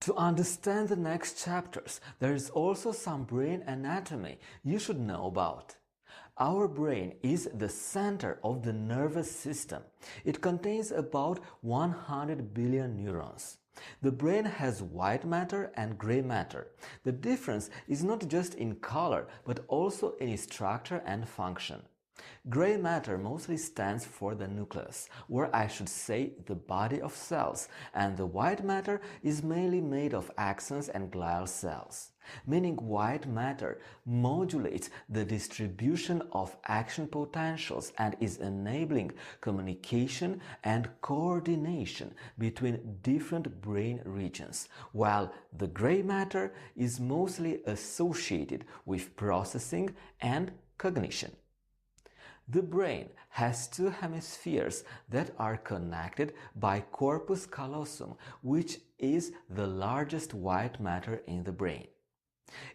To understand the next chapters, there is also some brain anatomy you should know about. Our brain is the center of the nervous system. It contains about 100 billion neurons. The brain has white matter and gray matter. The difference is not just in color, but also in structure and function. Gray matter mostly stands for the nucleus, or I should say the body of cells, and the white matter is mainly made of axons and glial cells, meaning white matter modulates the distribution of action potentials and is enabling communication and coordination between different brain regions, while the gray matter is mostly associated with processing and cognition. The brain has two hemispheres that are connected by corpus callosum, which is the largest white matter in the brain.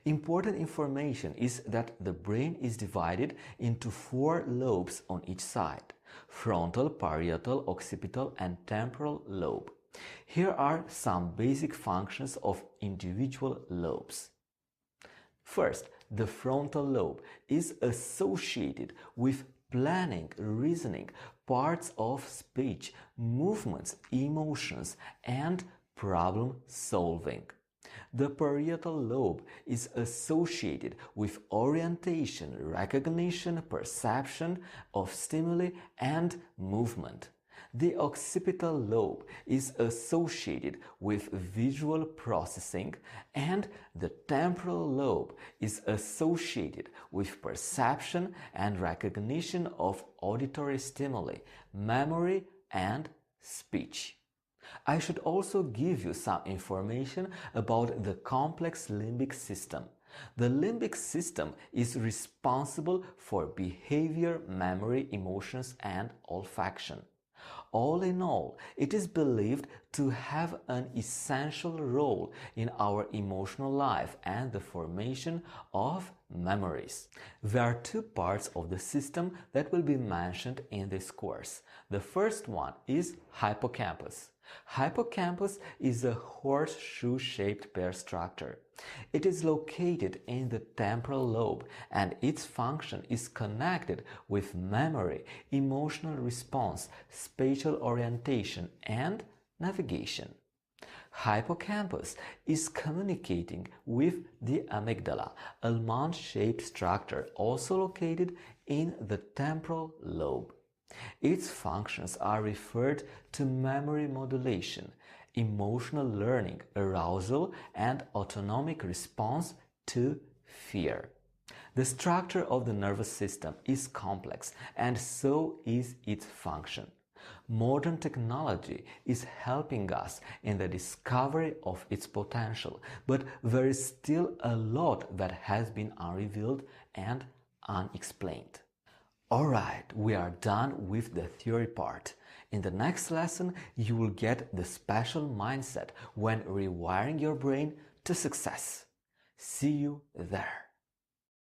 Important information is that the brain is divided into 4 lobes on each side: frontal, parietal, occipital, and temporal lobe. Here are some basic functions of individual lobes. First, the frontal lobe is associated with planning, reasoning, parts of speech, movements, emotions, and problem solving. The parietal lobe is associated with orientation, recognition, perception of stimuli, and movement. The occipital lobe is associated with visual processing, and the temporal lobe is associated with perception and recognition of auditory stimuli, memory, and speech. I should also give you some information about the complex limbic system. The limbic system is responsible for behavior, memory, emotions, and olfaction. All in all, it is believed to have an essential role in our emotional life and the formation of memories. There are 2 parts of the system that will be mentioned in this course. The first one is hippocampus. Hippocampus is a horseshoe-shaped pear structure. It is located in the temporal lobe, and its function is connected with memory, emotional response, spatial orientation, and navigation. Hippocampus is communicating with the amygdala, a almond-shaped structure also located in the temporal lobe. Its functions are referred to memory modulation, emotional learning, arousal, and autonomic response to fear. The structure of the nervous system is complex, and so is its function. Modern technology is helping us in the discovery of its potential, but there is still a lot that has been unrevealed and unexplained. Alright, we are done with the theory part. In the next lesson, you will get the special mindset when rewiring your brain to success. See you there.